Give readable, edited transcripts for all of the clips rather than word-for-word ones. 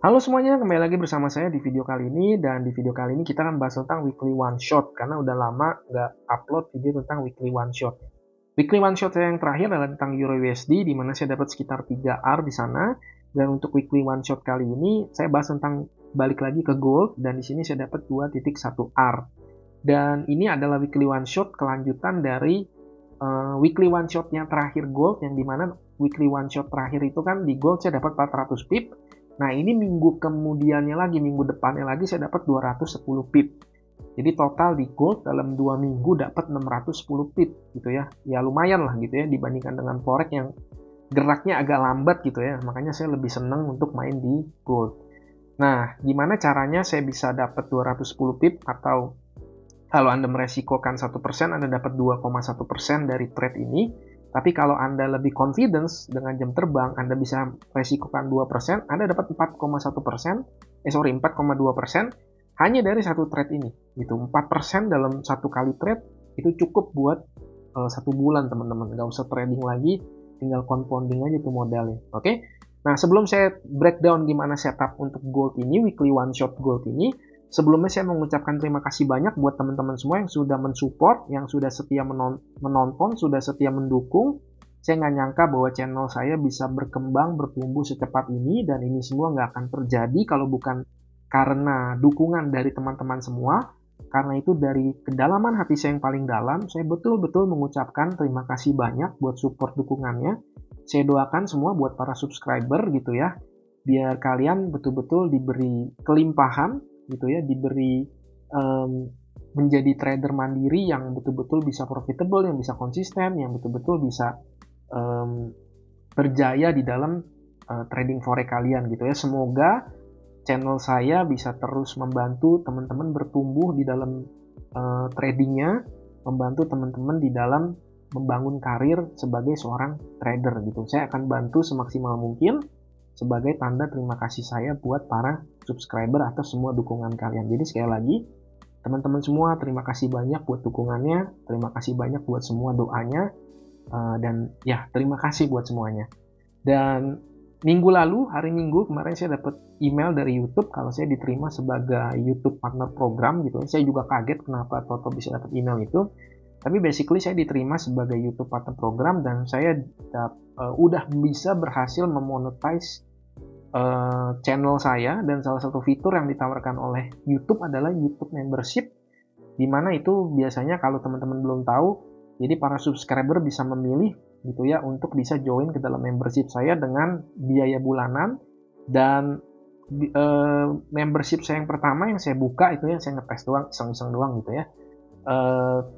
Halo semuanya, kembali lagi bersama saya di video kali ini. Dan di video kali ini kita akan bahas tentang weekly one shot, karena udah lama nggak upload video tentang weekly one shot. Weekly one shot saya yang terakhir adalah tentang Euro USD, di mana saya dapat sekitar 3R di sana. Dan untuk weekly one shot kali ini saya bahas tentang balik lagi ke gold, dan di sini saya dapat 2.1R. Dan ini adalah weekly one shot kelanjutan dari weekly one shotnya terakhir gold, yang dimana weekly one shot terakhir itu kan di gold saya dapat 400 pip. Nah, ini minggu kemudiannya lagi, minggu depannya lagi saya dapat 210 pip. Jadi total di gold dalam 2 minggu dapat 610 pip gitu ya. Ya lumayan lah gitu ya dibandingkan dengan forex yang geraknya agak lambat gitu ya. Makanya saya lebih senang untuk main di gold. Nah, gimana caranya saya bisa dapat 210 pip, atau kalau Anda meresikokan 1%, Anda dapat 2,1% dari trade ini. Tapi kalau Anda lebih confidence dengan jam terbang, Anda bisa resikokan 2%, Anda dapat 4,2% hanya dari satu trade ini. Gitu. 4% dalam satu kali trade itu cukup buat 1 bulan, teman-teman. Nggak usah trading lagi, tinggal compounding aja tuh modalnya. Oke? Nah, sebelum saya breakdown gimana setup untuk gold ini, weekly one shot gold ini, sebelumnya saya mengucapkan terima kasih banyak buat teman-teman semua yang sudah mensupport, yang sudah setia menonton, sudah setia mendukung. Saya nggak nyangka bahwa channel saya bisa berkembang, bertumbuh secepat ini, dan ini semua nggak akan terjadi kalau bukan karena dukungan dari teman-teman semua. Karena itu dari kedalaman hati saya yang paling dalam, saya betul-betul mengucapkan terima kasih banyak buat support dukungannya. Saya doakan semua buat para subscriber gitu ya, biar kalian betul-betul diberi kelimpahan gitu ya, diberi menjadi trader mandiri yang betul-betul bisa profitable, yang bisa konsisten, yang betul-betul bisa berjaya di dalam trading forex kalian gitu ya. Semoga channel saya bisa terus membantu teman-teman bertumbuh di dalam tradingnya, membantu teman-teman di dalam membangun karir sebagai seorang trader gitu. Saya akan bantu semaksimal mungkin sebagai tanda terima kasih saya buat para subscriber atas semua dukungan kalian. Jadi sekali lagi, teman-teman semua, terima kasih banyak buat dukungannya, terima kasih banyak buat semua doanya, dan ya terima kasih buat semuanya. Dan minggu lalu, hari Minggu kemarin saya dapat email dari YouTube kalau saya diterima sebagai YouTube Partner Program gitu. Saya juga kaget kenapa Toto bisa dapat email itu. Tapi basically saya diterima sebagai YouTube Partner Program, dan saya udah bisa berhasil memonetize channel saya. Dan salah satu fitur yang ditawarkan oleh YouTube adalah YouTube Membership, dimana itu biasanya kalau teman-teman belum tahu, jadi para subscriber bisa memilih gitu ya untuk bisa join ke dalam membership saya dengan biaya bulanan. Dan membership saya yang pertama yang saya buka itu yang saya ngetes doang, iseng-iseng doang gitu ya.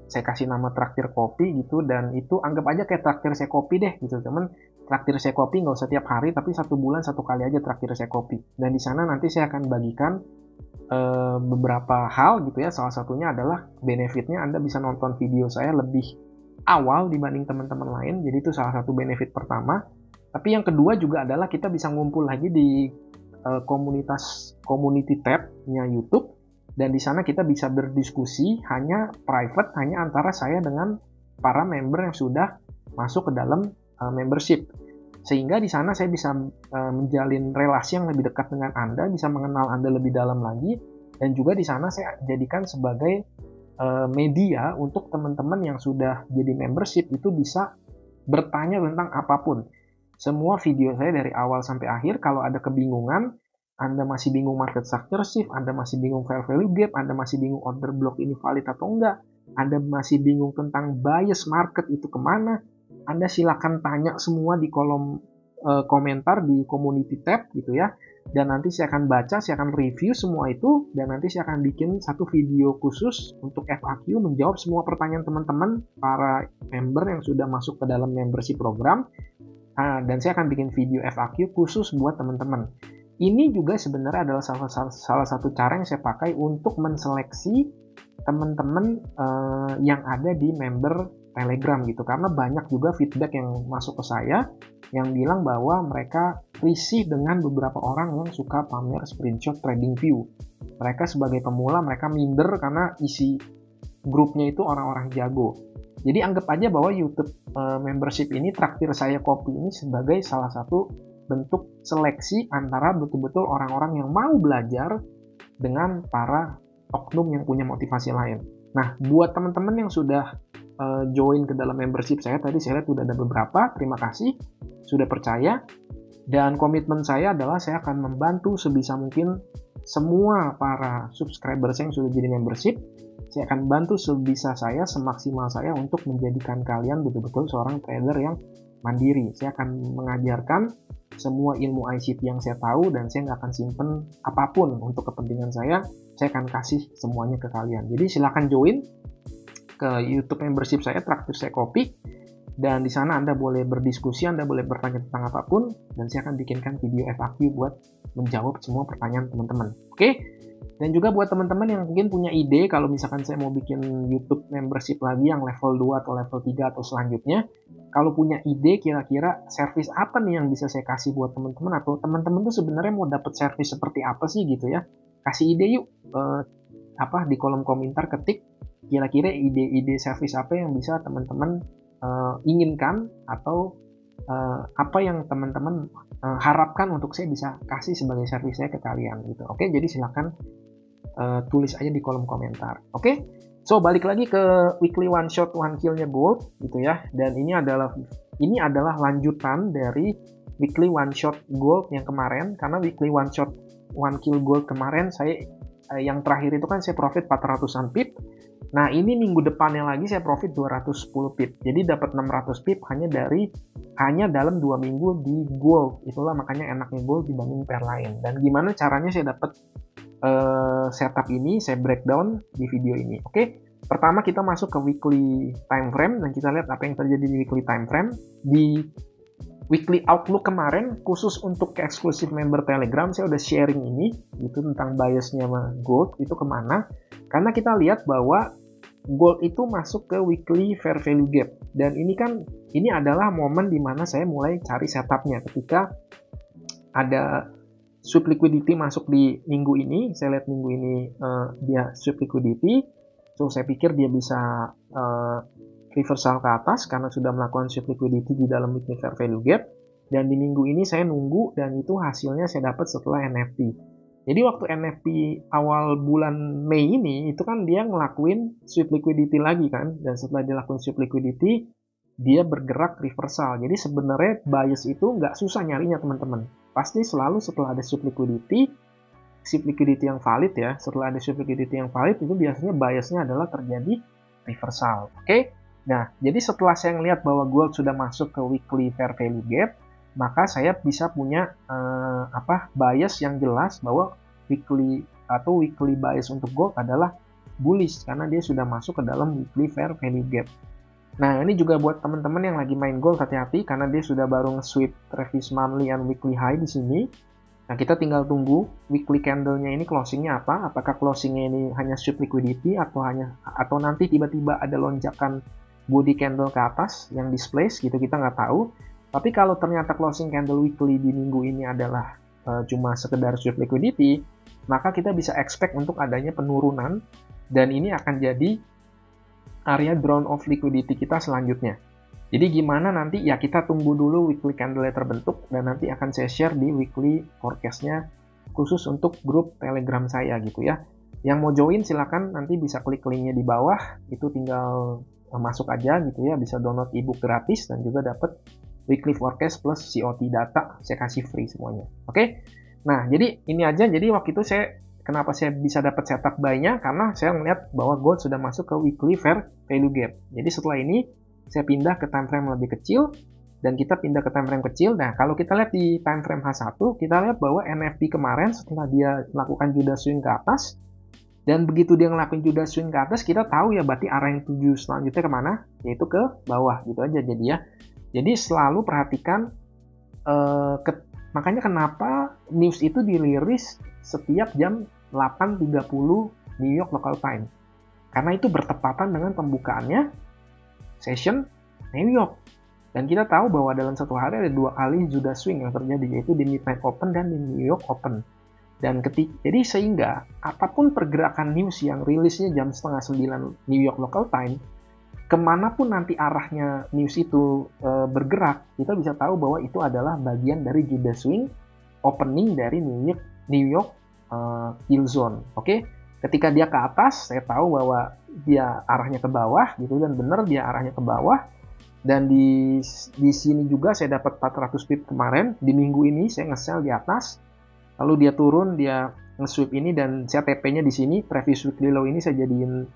Saya kasih nama traktir kopi gitu, dan itu anggap aja kayak traktir saya kopi deh gitu teman. Traktir saya kopi nggak usah tiap hari, tapi 1 bulan 1 kali aja traktir saya kopi. Dan di sana nanti saya akan bagikan beberapa hal gitu ya. Salah satunya adalah benefitnya Anda bisa nonton video saya lebih awal dibanding teman-teman lain. Jadi itu salah satu benefit pertama. Tapi yang kedua juga adalah kita bisa ngumpul lagi di community tab-nya YouTube. Dan di sana kita bisa berdiskusi hanya private, hanya antara saya dengan para member yang sudah masuk ke dalam membership. Sehingga di sana saya bisa menjalin relasi yang lebih dekat dengan Anda, bisa mengenal Anda lebih dalam lagi. Dan juga di sana saya jadikan sebagai media untuk teman-teman yang sudah jadi membership itu bisa bertanya tentang apapun. Semua video saya dari awal sampai akhir, kalau ada kebingungan, Anda masih bingung market structure shift, Anda masih bingung fair value gap, Anda masih bingung order block ini valid atau enggak, Anda masih bingung tentang bias market itu kemana, Anda silakan tanya semua di kolom komentar di community tab gitu ya. Dan nanti saya akan baca, saya akan review semua itu, dan nanti saya akan bikin satu video khusus untuk FAQ menjawab semua pertanyaan teman-teman para member yang sudah masuk ke dalam membership program. Dan saya akan bikin video FAQ khusus buat teman-teman. Ini juga sebenarnya adalah salah satu cara yang saya pakai untuk menseleksi teman-teman yang ada di member Telegram gitu. Karena banyak juga feedback yang masuk ke saya yang bilang bahwa mereka risih dengan beberapa orang yang suka pamer screenshot trading view. Mereka sebagai pemula, mereka minder karena isi grupnya itu orang-orang jago. Jadi anggap aja bahwa YouTube membership ini, traktir saya kopi ini sebagai salah satu bentuk seleksi antara betul-betul orang-orang yang mau belajar dengan para oknum yang punya motivasi lain. Nah, buat teman-teman yang sudah join ke dalam membership saya, tadi saya lihat sudah ada beberapa, terima kasih sudah percaya, dan komitmen saya adalah saya akan membantu sebisa mungkin semua para subscriber saya yang sudah jadi membership. Saya akan bantu sebisa saya, semaksimal saya untuk menjadikan kalian betul-betul seorang trader yang mandiri. Saya akan mengajarkan semua ilmu ICT yang saya tahu, dan saya nggak akan simpen apapun untuk kepentingan saya akan kasih semuanya ke kalian. Jadi silakan join ke YouTube membership saya, Traktir Saya Kopi, dan di sana Anda boleh berdiskusi, Anda boleh bertanya tentang apapun, dan saya akan bikinkan video FAQ buat menjawab semua pertanyaan teman-teman. Oke? Dan juga buat teman-teman yang mungkin punya ide, kalau misalkan saya mau bikin YouTube membership lagi yang level 2 atau level 3 atau selanjutnya, kalau punya ide kira-kira service apa nih yang bisa saya kasih buat teman-teman, atau teman-teman tuh sebenarnya mau dapat service seperti apa sih gitu ya, kasih ide yuk, di kolom komentar ketik kira-kira ide-ide service apa yang bisa teman-teman inginkan, atau apa yang teman-teman harapkan untuk saya bisa kasih sebagai service saya ke kalian gitu. Oke, jadi silakan tulis aja di kolom komentar. Oke, so balik lagi ke weekly one shot one kill-nya gold gitu ya. Dan ini adalah lanjutan dari weekly one shot gold yang kemarin, karena weekly one shot one kill gold kemarin saya yang terakhir itu kan saya profit 400-an pip. Nah, ini minggu depannya lagi saya profit 210 pip. Jadi dapat 600 pip hanya dalam 2 minggu di gold. Itulah makanya enaknya gold dibanding pair lain. Dan gimana caranya saya dapat setup ini, saya breakdown di video ini. Oke. Pertama kita masuk ke weekly time frame dan kita lihat apa yang terjadi di weekly time frame. Di weekly outlook kemarin, khusus untuk eksklusif member Telegram, saya udah sharing ini gitu tentang biasnya gold itu kemana. Karena kita lihat bahwa gold itu masuk ke weekly fair value gap, dan ini adalah momen dimana saya mulai cari setupnya. Ketika ada sweep liquidity masuk di minggu ini, saya lihat minggu ini dia sweep liquidity, so saya pikir dia bisa reversal ke atas karena sudah melakukan sweep liquidity di dalam weekly fair value gap, dan di minggu ini saya nunggu, dan itu hasilnya saya dapat setelah NFP. Jadi waktu NFP awal bulan Mei ini, itu kan dia ngelakuin sweep liquidity lagi kan, dan setelah dia lakuin sweep liquidity, dia bergerak reversal. Jadi sebenarnya bias itu nggak susah nyarinya teman-teman. Pasti selalu setelah ada sweep liquidity yang valid ya, setelah ada sweep liquidity yang valid itu biasanya biasnya adalah terjadi reversal. Oke? Nah, jadi setelah saya ngelihat bahwa gold sudah masuk ke weekly fair value gap, maka saya bisa punya bias yang jelas bahwa weekly bias untuk gold adalah bullish karena dia sudah masuk ke dalam weekly fair value gap. Nah, ini juga buat teman-teman yang lagi main gold, hati-hati karena dia sudah baru nge-sweep previous monthly and weekly high di sini. Nah, kita tinggal tunggu weekly candle-nya ini closing-nya apa? Apakah closing-nya ini hanya sweep liquidity atau nanti tiba-tiba ada lonjakan body candle ke atas yang displace gitu, kita nggak tahu. Tapi kalau ternyata closing candle weekly di minggu ini adalah cuma sekedar sweep liquidity, maka kita bisa expect untuk adanya penurunan, dan ini akan jadi area drawn off liquidity kita selanjutnya. Jadi gimana nanti ya, kita tunggu dulu weekly candle terbentuk, dan nanti akan saya share di weekly forecast-nya khusus untuk grup Telegram saya gitu ya. Yang mau join silakan nanti bisa klik linknya di bawah, itu tinggal masuk aja gitu ya, bisa download ebook gratis dan juga dapat weekly forecast plus COT data, saya kasih free semuanya. Oke? Nah, jadi ini aja. Jadi waktu itu kenapa saya bisa dapat setup buy-nya, karena saya melihat bahwa gold sudah masuk ke weekly fair value gap. Jadi setelah ini saya pindah ke time frame lebih kecil, dan kita pindah ke time frame kecil. Nah, kalau kita lihat di time frame H1, kita lihat bahwa NFP kemarin setelah dia melakukan Judas swing ke atas, dan begitu dia ngelakuin Judas swing ke atas, kita tahu ya berarti arah yang tuju selanjutnya kemana? Yaitu ke bawah gitu aja jadi ya. Jadi selalu perhatikan, makanya kenapa news itu dirilis setiap jam 8.30 New York local time. Karena itu bertepatan dengan pembukaannya session New York. Dan kita tahu bahwa dalam satu hari ada 2 kali Judas swing yang terjadi, yaitu di Midnight Open dan di New York Open. Dan jadi sehingga apapun pergerakan news yang rilisnya jam 8:30 New York local time, kemanapun nanti arahnya news itu bergerak, kita bisa tahu bahwa itu adalah bagian dari Judas swing opening dari New York yield zone. Oke, ketika dia ke atas, saya tahu bahwa dia arahnya ke bawah gitu, dan benar dia arahnya ke bawah. Dan di sini juga saya dapat 400 pip kemarin. Di minggu ini saya nge-sell di atas, lalu dia turun, dia nge-sweep ini, dan saya TP-nya di sini. Previous weekly low ini saya jadiin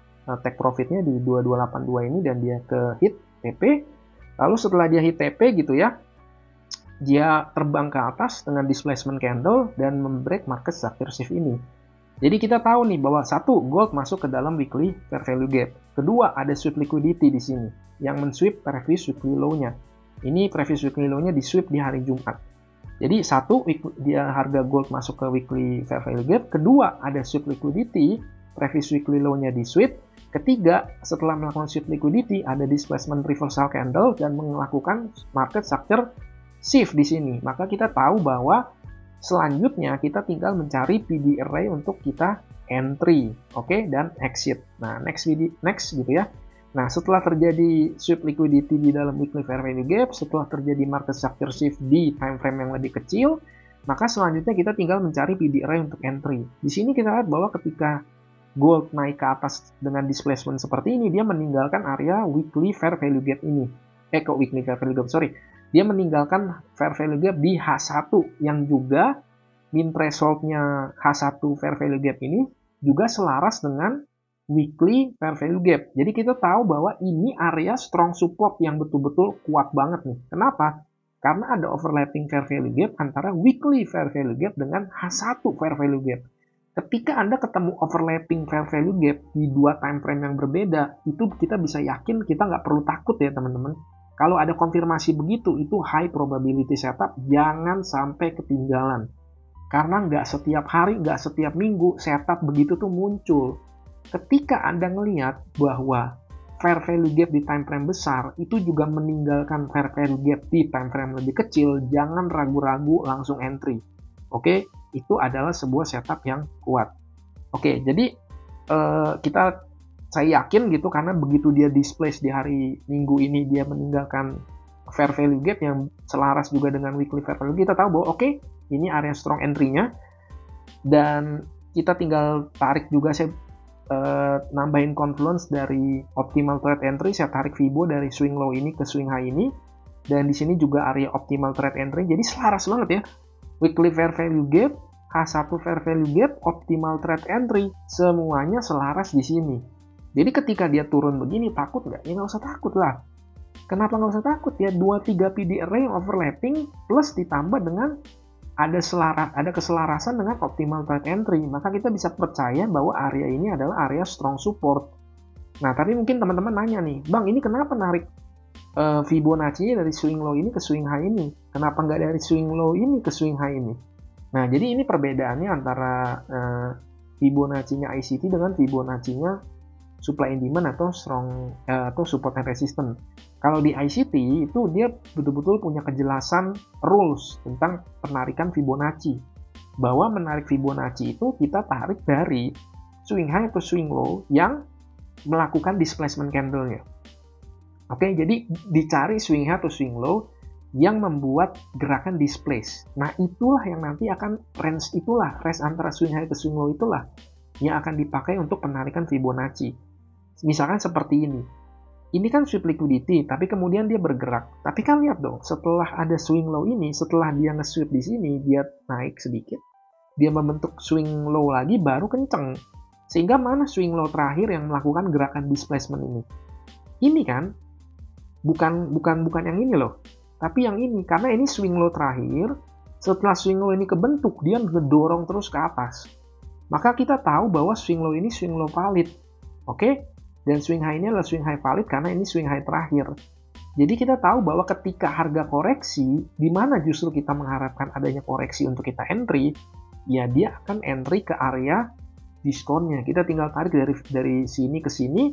take profitnya di 2282 ini, dan dia ke hit TP. Lalu setelah dia hit TP gitu ya, dia terbang ke atas dengan displacement candle dan membreak market structure shift ini. Jadi kita tahu nih bahwa satu, gold masuk ke dalam weekly fair value gap. Kedua, ada sweep liquidity di sini yang men-sweep previous weekly low-nya. Ini previous weekly low-nya di-sweep di hari Jumat. Jadi satu, dia harga gold masuk ke weekly fair value gap. Kedua, ada sweep liquidity, previous weekly low-nya di-sweep. Ketiga, setelah melakukan sweep liquidity, ada displacement reversal candle dan melakukan market structure shift di sini. Maka kita tahu bahwa selanjutnya kita tinggal mencari PD array untuk kita entry, oke, dan exit. Nah, next gitu ya. Nah, setelah terjadi sweep liquidity di dalam weekly fair value gap, setelah terjadi market structure shift di time frame yang lebih kecil, maka selanjutnya kita tinggal mencari PD array untuk entry. Di sini kita lihat bahwa ketika gold naik ke atas dengan displacement seperti ini, dia meninggalkan area weekly fair value gap ini. Weekly fair value gap, sorry. Dia meninggalkan fair value gap di H1 yang juga min threshold-nya H1 fair value gap ini juga selaras dengan weekly fair value gap. Jadi kita tahu bahwa ini area strong support yang betul-betul kuat banget nih. Kenapa? Karena ada overlapping fair value gap antara weekly fair value gap dengan H1 fair value gap. Ketika Anda ketemu overlapping fair value gap di dua time frame yang berbeda, itu kita bisa yakin kita nggak perlu takut ya teman-teman. Kalau ada konfirmasi begitu, itu high probability setup, jangan sampai ketinggalan. Karena nggak setiap hari, nggak setiap minggu setup begitu tuh muncul. Ketika Anda ngelihat bahwa fair value gap di time frame besar, itu juga meninggalkan fair value gap di time frame lebih kecil, jangan ragu-ragu langsung entry. Oke, itu adalah sebuah setup yang kuat. Oke, jadi saya yakin gitu, karena begitu dia displace di hari Minggu ini, dia meninggalkan fair value gap yang selaras juga dengan weekly fair value, kita tahu bahwa oke, ini area strong entry-nya, dan kita tinggal tarik juga, saya nambahin confluence dari optimal trade entry, saya tarik Fibo dari swing low ini ke swing high ini, dan di sini juga area optimal trade entry, jadi selaras banget ya, weekly fair value gap, H1 fair value gap, optimal trade entry, semuanya selaras di sini. Jadi ketika dia turun begini, takut nggak? Ya nggak usah takut lah. Kenapa nggak usah takut ya? 2-3 PD array yang overlapping plus ditambah dengan ada keselarasan dengan optimal trade entry. Maka kita bisa percaya bahwa area ini adalah area strong support. Nah, tapi mungkin teman-teman nanya nih, Bang, ini kenapa narik Fibonacci dari swing low ini ke swing high ini? Kenapa nggak dari swing low ini ke swing high ini? Nah, jadi ini perbedaannya antara Fibonacci-nya ICT dengan Fibonacci-nya supply and demand atau support and resistance. Kalau di ICT itu dia betul-betul punya kejelasan rules tentang penarikan Fibonacci. Bahwa menarik Fibonacci itu kita tarik dari swing high atau swing low yang melakukan displacement candle-nya. Oke, jadi dicari swing high atau swing low yang membuat gerakan displace. Nah, itulah yang nanti akan range antara swing high atau swing low itulah yang akan dipakai untuk penarikan Fibonacci. Misalkan seperti ini. Ini kan sweep liquidity, tapi kemudian dia bergerak. Tapi kan lihat dong, setelah ada swing low ini, setelah dia nge-sweep di sini, dia naik sedikit. Dia membentuk swing low lagi, baru kenceng. Sehingga mana swing low terakhir yang melakukan gerakan displacement ini? Ini kan, bukan yang ini loh. Tapi yang ini, karena ini swing low terakhir, setelah swing low ini kebentuk, dia ngedorong terus ke atas. Maka kita tahu bahwa swing low ini swing low valid. Oke? Dan swing high ini adalah swing high valid karena ini swing high terakhir. Jadi kita tahu bahwa ketika harga koreksi, di mana justru kita mengharapkan adanya koreksi untuk kita entry, ya dia akan entry ke area diskonnya. Kita tinggal tarik dari sini ke sini,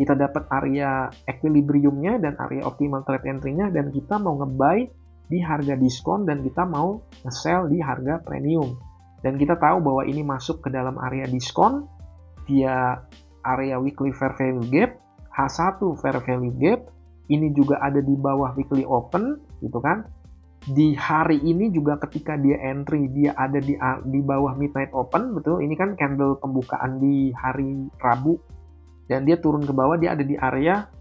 kita dapat area equilibriumnya dan area optimal trade entry-nya, dan kita mau nge-buy di harga diskon dan kita mau nge-sell di harga premium. Dan kita tahu bahwa ini masuk ke dalam area diskon, dia area weekly fair value gap, H1 fair value gap, ini juga ada di bawah weekly open gitu kan. Di hari ini juga ketika dia entry dia ada di bawah midnight open, betul. Ini kan candle pembukaan di hari Rabu dan dia turun ke bawah, dia ada di area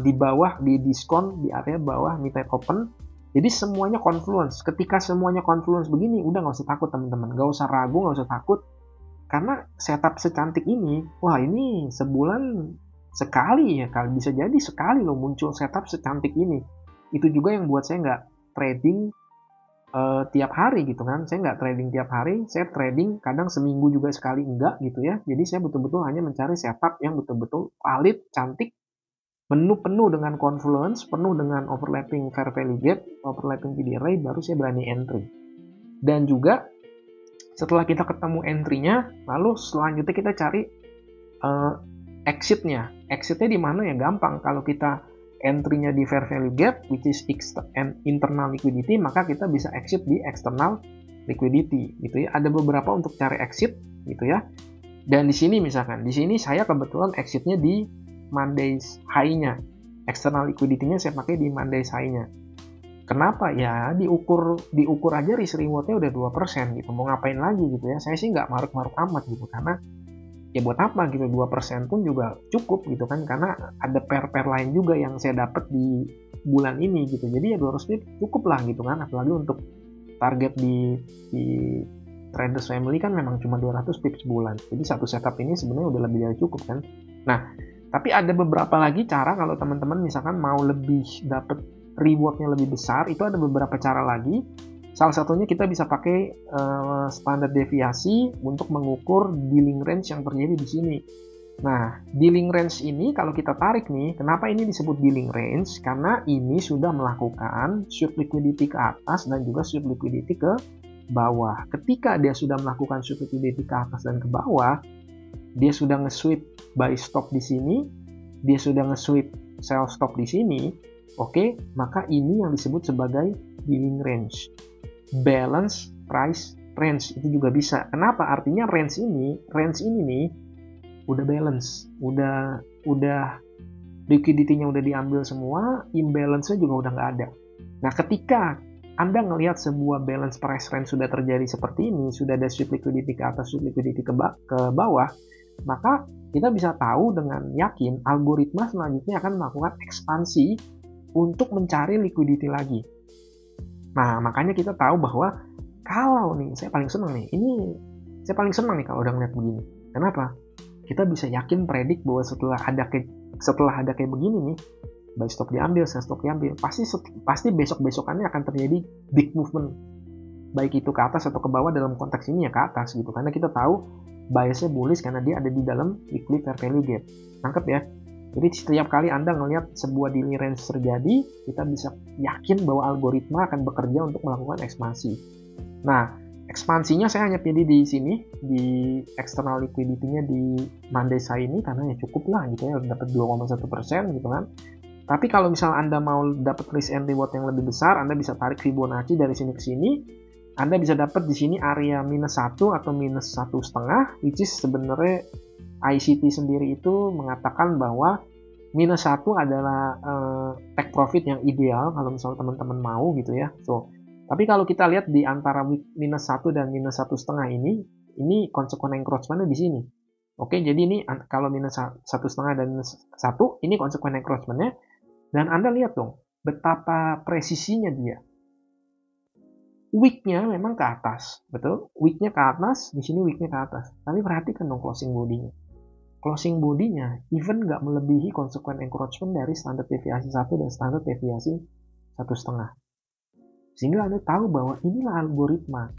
di bawah, di diskon di area bawah midnight open. Jadi semuanya confluence. Ketika semuanya confluence begini, udah nggak usah takut teman-teman, nggak usah ragu, nggak usah takut, karena setup secantik ini, wah ini sebulan sekali ya, kali bisa jadi sekali loh muncul setup secantik ini. Itu juga yang buat saya nggak trading tiap hari gitu kan. Saya nggak trading tiap hari, saya trading kadang seminggu juga sekali enggak gitu ya. Jadi saya betul-betul hanya mencari setup yang betul-betul valid, cantik, penuh dengan confluence, penuh dengan overlapping fair value gap, overlapping PD array, baru saya berani entry. Dan juga setelah kita ketemu entry-nya, lalu selanjutnya kita cari exit-nya. Exit-nya di mana ya, gampang. Kalau kita entry-nya di fair value gap, which is internal liquidity, maka kita bisa exit di external liquidity gitu ya. Ada beberapa untuk cari exit gitu ya. Dan di sini misalkan, di sini saya kebetulan exit-nya di Monday's high-nya. External liquidity-nya saya pakai di Monday's high-nya. Kenapa? Ya diukur aja risk reward-nya udah 2% gitu. Mau ngapain lagi gitu ya. Saya sih nggak maruk-maruk amat gitu. Karena ya buat apa gitu, 2% pun juga cukup gitu kan. Karena ada pair-pair lain juga yang saya dapat di bulan ini gitu. Jadi ya 200 pips cukup lah gitu kan. Apalagi untuk target di Traders Family kan memang cuma 200 pips bulan. Jadi satu setup ini sebenarnya udah lebih dari cukup kan. Nah, tapi ada beberapa lagi cara kalau teman-teman misalkan mau lebih dapat rewardnya lebih besar, itu ada beberapa cara lagi. Salah satunya kita bisa pakai standar deviasi untuk mengukur dealing range yang terjadi di sini. Nah, dealing range ini kalau kita tarik nih, kenapa ini disebut dealing range? Karena ini sudah melakukan sweep liquidity ke atas dan juga sweep liquidity ke bawah. Ketika dia sudah melakukan sweep liquidity ke atas dan ke bawah, dia sudah nge-sweep buy stop di sini, dia sudah nge-sweep sell stop di sini, oke, maka ini yang disebut sebagai dealing range. Balance price range itu juga bisa. Kenapa? Artinya range ini nih udah balance, udah liquidity-nya udah diambil semua, imbalance-nya juga udah nggak ada. Nah, ketika Anda ngelihat sebuah balance price range sudah terjadi seperti ini, sudah ada sweep liquidity ke atas, sweep liquidity ke bawah, maka kita bisa tahu dengan yakin algoritma selanjutnya akan melakukan ekspansi untuk mencari liquidity lagi. Nah, makanya kita tahu bahwa kalau nih, saya paling senang nih kalau udah ngeliat begini. Kenapa? Kita bisa yakin predik bahwa setelah ada kayak begini nih, buy stop diambil, sell stop diambil, pasti besok-besokannya akan terjadi big movement, baik itu ke atas atau ke bawah. Dalam konteks ini ya ke atas gitu, karena kita tahu biasnya bullish karena dia ada di dalam weekly fair value gap. Nangkep ya? Jadi setiap kali Anda ngelihat sebuah dealing range terjadi, kita bisa yakin bahwa algoritma akan bekerja untuk melakukan ekspansi. Nah, ekspansinya saya hanya pilih di sini, di external liquidity-nya di Monday's high ini, karena ya cukup lah gitu ya, dapat 2,1% gitu kan. Tapi kalau misalnya Anda mau dapat risk and reward yang lebih besar, Anda bisa tarik Fibonacci dari sini ke sini. Anda bisa dapat di sini area -1 atau -1,5, which is sebenarnya ICT sendiri itu mengatakan bahwa -1 adalah take profit yang ideal kalau misalnya teman-teman mau gitu ya. So, tapi kalau kita lihat di antara -1 dan -1,5 ini konsekuensi encroachment-nya di sini. Oke, jadi ini kalau -1,5 dan -1, ini konsekuensi encroachment-nya. Dan Anda lihat dong, betapa presisinya dia. Wick-nya memang ke atas, betul? Wick-nya ke atas, di sini wick-nya ke atas. Tapi perhatikan dong closing body-nya. Closing body-nya even nggak melebihi konsekuen encroachment dari standar deviasi 1 dan standar deviasi 1,5. Sehingga Anda tahu bahwa inilah algoritma.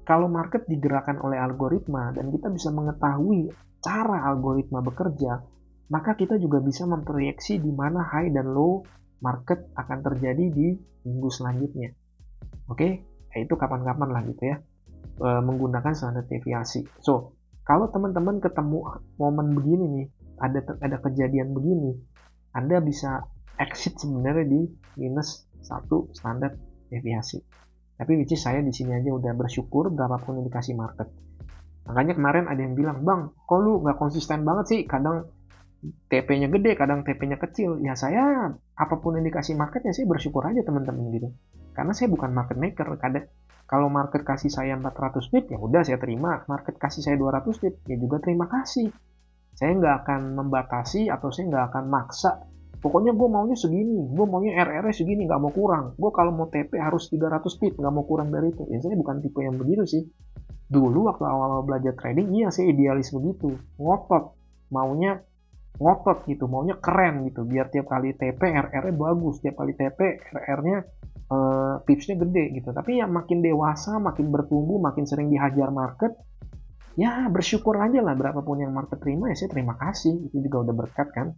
Kalau market digerakkan oleh algoritma dan kita bisa mengetahui cara algoritma bekerja, maka kita juga bisa memproyeksi di mana high dan low market akan terjadi di minggu selanjutnya. Oke? Itu kapan-kapan lah gitu ya, menggunakan standar deviasi. So, kalau teman-teman ketemu momen begini nih, ada kejadian begini, Anda bisa exit sebenarnya di -1 standar deviasi. Tapi which is saya di sini aja udah bersyukur berapapun indikasi market. Makanya kemarin ada yang bilang, "Bang, kok lu nggak konsisten banget sih? Kadang TP-nya gede, kadang TP-nya kecil. Ya saya, apapun yang dikasih market, ya saya bersyukur aja teman-teman gitu. Karena saya bukan market maker. Kalau market kasih saya 400 pip, ya udah saya terima. Market kasih saya 200 pip, ya juga terima kasih. Saya nggak akan membatasi atau saya nggak akan maksa. Pokoknya gue maunya segini, gue maunya RR segini, nggak mau kurang. Gue kalau mau TP harus 300 pip, nggak mau kurang dari itu. Ya saya bukan tipe yang begitu sih. Dulu waktu awal-awal belajar trading, iya saya idealis begitu. Maunya ngotot gitu, maunya keren gitu. Biar tiap kali TP RR-nya bagus, tiap kali TP RR-nya tipsnya gede gitu. Tapi ya makin dewasa, makin bertumbuh, makin sering dihajar market, ya bersyukur aja lah berapapun yang market terima, ya saya terima kasih. Itu juga udah berkat kan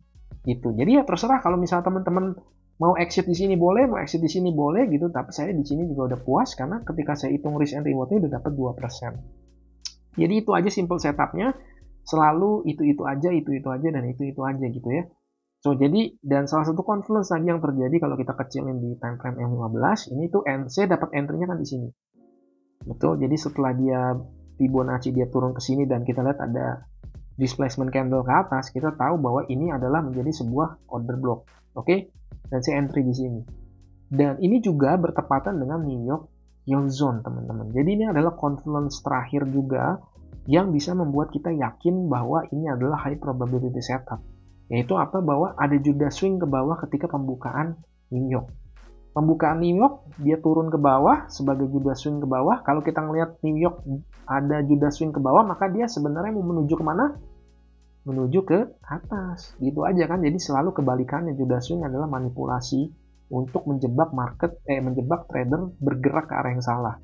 gitu. Jadi ya terserah, kalau misalnya teman-teman mau exit di sini boleh, mau exit di sini boleh gitu, tapi saya di sini juga udah puas karena ketika saya hitung risk and rewardnya udah dapat 2%. Jadi itu aja simple setupnya, selalu itu aja, dan itu aja gitu ya. So, jadi, dan salah satu confluence lagi yang terjadi kalau kita kecilin di time frame yang 15, ini tuh saya dapat entry-nya kan di sini. Betul, jadi setelah dia Fibonacci dia turun ke sini dan kita lihat ada displacement candle ke atas, kita tahu bahwa ini adalah menjadi sebuah order block. Oke? Dan saya entry di sini. Dan ini juga bertepatan dengan New York Yield Zone, teman-teman. Jadi ini adalah confluence terakhir juga yang bisa membuat kita yakin bahwa ini adalah high probability setup. Yaitu apa? Bahwa ada Judas swing ke bawah ketika pembukaan New York. Pembukaan New York, dia turun ke bawah sebagai Judas swing ke bawah. Kalau kita ngelihat New York ada Judas swing ke bawah, maka dia sebenarnya mau menuju kemana? Menuju ke atas. Gitu aja kan. Jadi selalu kebalikannya, Judas swing adalah manipulasi untuk menjebak menjebak trader bergerak ke arah yang salah.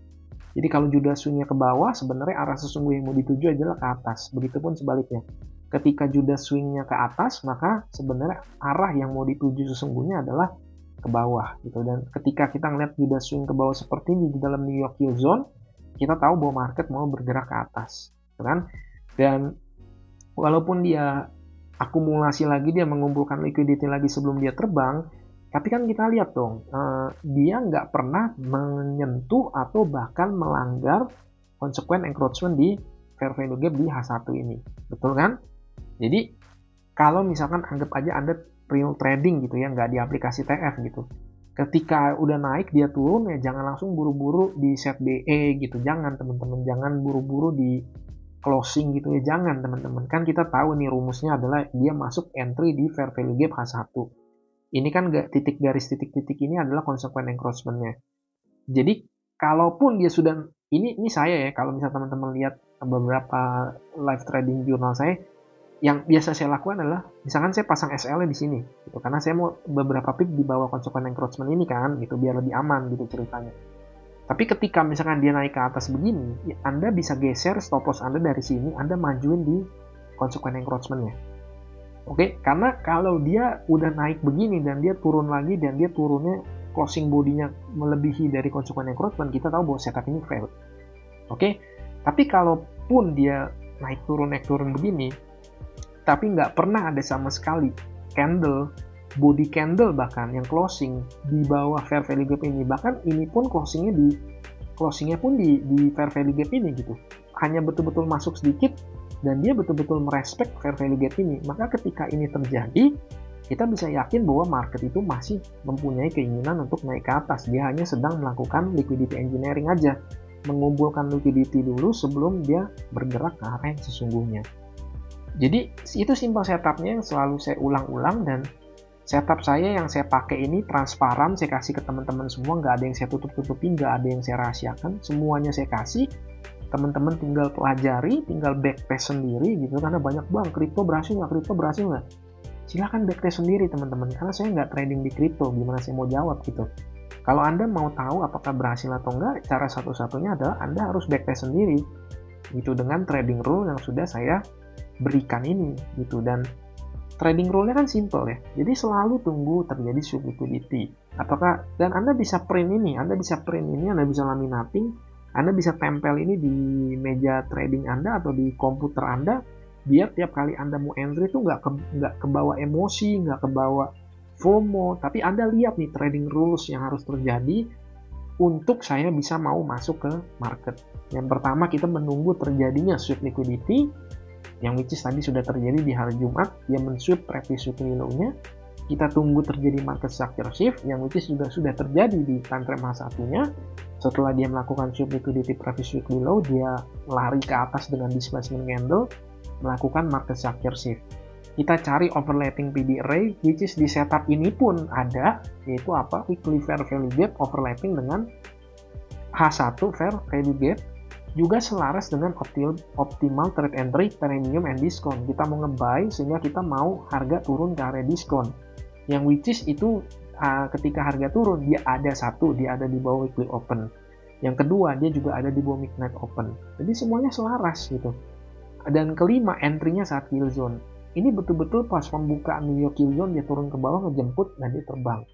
Jadi kalau Judas swing-nya ke bawah, sebenarnya arah sesungguhnya yang mau dituju adalah ke atas. Begitupun sebaliknya. Ketika Judas swing-nya ke atas, maka sebenarnya arah yang mau dituju sesungguhnya adalah ke bawah gitu. Dan ketika kita ngeliat Judas swing ke bawah seperti ini di dalam New York Yield Zone, kita tahu bahwa market mau bergerak ke atas, gitu kan? Dan walaupun dia akumulasi lagi, dia mengumpulkan liquidity lagi sebelum dia terbang, tapi kan kita lihat dong, dia nggak pernah menyentuh atau bahkan melanggar consequent encroachment di fair value gap di H1 ini, betul kan? Jadi kalau misalkan anggap aja Anda real trading gitu ya, nggak di aplikasi TF gitu. Ketika udah naik dia turun, ya jangan langsung buru-buru di set BE gitu. Jangan teman-teman, jangan buru-buru di closing gitu ya, jangan teman-teman. Kan kita tahu nih rumusnya adalah dia masuk entry di fair value gap H1. Ini kan titik garis titik-titik ini adalah consequent encroachment-nya. Jadi kalaupun dia sudah, ini saya ya, kalau misalnya teman-teman lihat beberapa live trading jurnal saya, yang biasa saya lakukan adalah misalkan saya pasang SL di sini gitu, karena saya mau beberapa pip di bawah consequent encroachment ini kan gitu, biar lebih aman gitu ceritanya. Tapi ketika misalkan dia naik ke atas begini, ya Anda bisa geser stop loss Anda dari sini, Anda majuin di consequent encroachment-nya. Oke, karena kalau dia udah naik begini dan dia turun lagi dan dia turunnya closing bodinya melebihi dari consequent encroachment, kita tahu bahwa setup ini fail. Oke, tapi kalaupun dia naik turun begini, tapi nggak pernah ada sama sekali candle, body candle bahkan yang closing di bawah fair value gap ini, bahkan ini pun closingnya pun di fair value gap ini gitu, hanya betul-betul masuk sedikit dan dia betul-betul merespek fair value gap ini, maka ketika ini terjadi kita bisa yakin bahwa market itu masih mempunyai keinginan untuk naik ke atas. Dia hanya sedang melakukan liquidity engineering aja, mengumpulkan liquidity dulu sebelum dia bergerak ke arah yang sesungguhnya. Jadi itu simple setupnya yang selalu saya ulang-ulang, dan setup saya yang saya pakai ini transparan, saya kasih ke teman-teman semua, nggak ada yang saya tutup-tutupin, nggak ada yang saya rahasiakan, semuanya saya kasih. Teman-teman tinggal pelajari, tinggal backtest sendiri gitu, karena banyak bang, kripto berhasil nggak? Silahkan backtest sendiri teman-teman, karena saya nggak trading di kripto, gimana saya mau jawab gitu. Kalau Anda mau tahu apakah berhasil atau enggak, cara satu-satunya adalah Anda harus backtest sendiri gitu, dengan trading rule yang sudah saya berikan ini gitu. Dan trading rule-nya kan simple ya, jadi selalu tunggu terjadi sub liquidity. Dan Anda bisa print ini, Anda bisa laminating, Anda bisa tempel ini di meja trading Anda atau di komputer Anda, biar tiap kali Anda mau entry itu nggak kebawa emosi, nggak kebawa FOMO, tapi Anda lihat nih trading rules yang harus terjadi untuk saya bisa mau masuk ke market. Yang pertama, kita menunggu terjadinya sweep liquidity. yang which is tadi sudah terjadi di hari Jumat, dia men-sweep previous weekly low-nya. Kita tunggu terjadi market structure shift yang which is sudah terjadi di time frame H1-nya. Setelah dia melakukan sweep liquidity previous weekly low, dia lari ke atas dengan displacement candle, melakukan market structure shift. Kita cari overlapping PD array, which is di setup ini pun ada, yaitu apa? Weekly fair value gap overlapping dengan H1 fair value gap, juga selaras dengan optimal trade entry, premium, and discount. Kita mau nge-buy sehingga kita mau harga turun ke area diskon. Yang which is itu ketika harga turun, dia ada di bawah weekly open. Yang kedua, dia juga ada di bawah midnight open. Jadi semuanya selaras gitu. Dan kelima, entry-nya saat kill zone. Ini betul-betul pas pembukaan New York kill zone, dia turun ke bawah, ngejemput, dan dia terbang.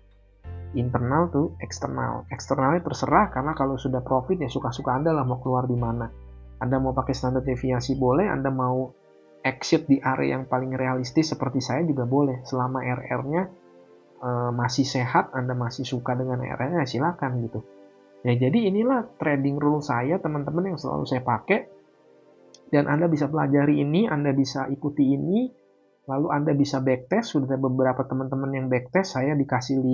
Internal to eksternal. Eksternalnya terserah, karena kalau sudah profit ya suka-suka Anda lah mau keluar di mana. Anda mau pakai standar deviasi boleh, Anda mau exit di area yang paling realistis seperti saya juga boleh. Selama RR-nya masih sehat, Anda masih suka dengan RR-nya, silakan gitu. Ya, jadi inilah trading rule saya teman-teman yang selalu saya pakai. Dan Anda bisa pelajari ini, Anda bisa ikuti ini, lalu Anda bisa backtest. Sudah ada beberapa teman-teman yang backtest, saya dikasih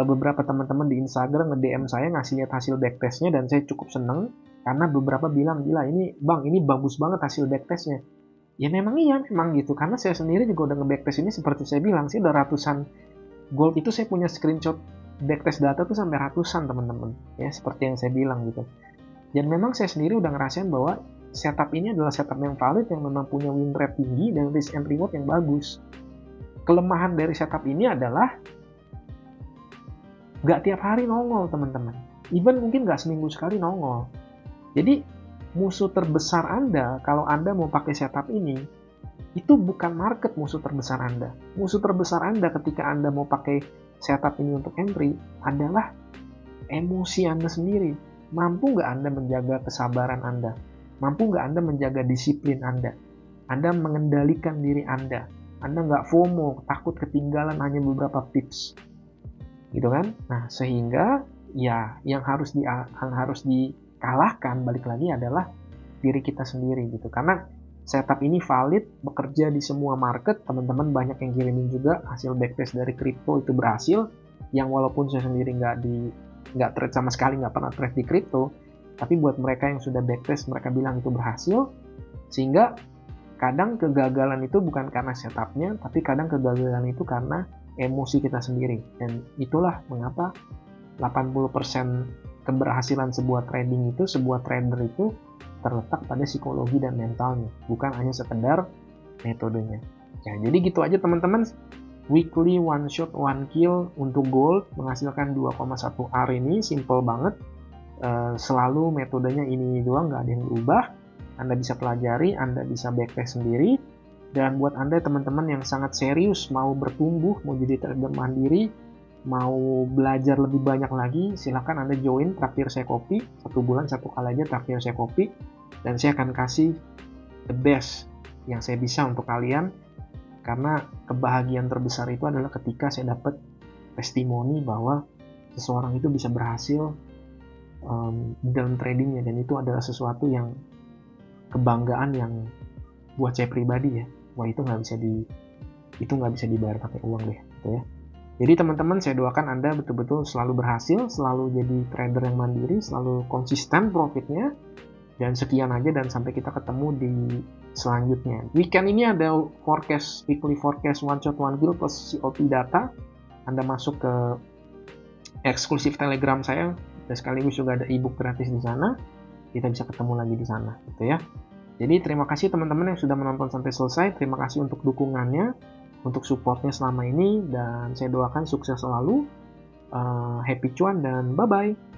beberapa teman-teman di Instagram nge-DM saya ngasih lihat hasil backtestnya dan saya cukup seneng karena beberapa bilang, gila ini bang, ini bagus banget hasil backtestnya. Ya memang iya, memang gitu, karena saya sendiri juga udah nge-backtest ini seperti saya bilang, sih udah ratusan gold itu saya punya screenshot backtest data tuh sampai ratusan teman-teman, ya seperti yang saya bilang gitu. Dan memang saya sendiri udah ngerasain bahwa setup ini adalah setup yang valid, yang memang punya win rate tinggi dan risk and reward yang bagus. Kelemahan dari setup ini adalah nggak tiap hari nongol teman-teman, even mungkin nggak seminggu sekali nongol. Jadi musuh terbesar Anda kalau Anda mau pakai setup ini, itu bukan market musuh terbesar Anda. Musuh terbesar Anda ketika Anda mau pakai setup ini untuk entry adalah emosi Anda sendiri. Mampu nggak Anda menjaga kesabaran Anda? Mampu nggak Anda menjaga disiplin Anda? Anda mengendalikan diri Anda? Anda nggak FOMO, takut ketinggalan hanya beberapa tips? Gitu kan? Nah, sehingga ya yang harus dikalahkan balik lagi adalah diri kita sendiri gitu. Karena setup ini valid, bekerja di semua market. Teman-teman banyak yang kirimin juga hasil backtest dari kripto itu berhasil. Yang walaupun saya sendiri nggak trade sama sekali, nggak pernah trade di kripto, tapi buat mereka yang sudah backtest, mereka bilang itu berhasil. Sehingga kadang kegagalan itu bukan karena setupnya, tapi kadang kegagalan itu karena emosi kita sendiri. Dan itulah mengapa 80% keberhasilan sebuah trading itu, sebuah trader itu terletak pada psikologi dan mentalnya, bukan hanya sekedar metodenya. Ya, jadi gitu aja teman-teman. Weekly one shot one kill untuk gold menghasilkan 2,1 R ini simple banget. Selalu metodenya ini doang, nggak ada yang berubah. Anda bisa pelajari, Anda bisa backtest sendiri. Dan buat Anda teman-teman yang sangat serius mau bertumbuh, mau jadi trader mandiri, mau belajar lebih banyak lagi, silakan Anda join Traktir Saya Kopi. 1 bulan 1 kali aja Traktir Saya Kopi, dan saya akan kasih the best yang saya bisa untuk kalian. Karena kebahagiaan terbesar itu adalah ketika saya dapat testimoni bahwa seseorang itu bisa berhasil dalam tradingnya, dan itu adalah sesuatu yang kebanggaan yang buat saya pribadi ya. Wah, itu nggak bisa dibayar pakai uang deh gitu ya. Jadi teman-teman, saya doakan Anda betul-betul selalu berhasil, selalu jadi trader yang mandiri, selalu konsisten profitnya. Dan sekian aja, dan sampai kita ketemu di selanjutnya. Weekend ini ada weekly forecast one shot one kill plus COP data. Anda masuk ke eksklusif Telegram saya, dan sekaligus juga ada ebook gratis di sana. Kita bisa ketemu lagi di sana gitu ya. Jadi terima kasih teman-teman yang sudah menonton sampai selesai. Terima kasih untuk dukungannya, untuk supportnya selama ini, dan saya doakan sukses selalu. Happy cuan dan bye-bye.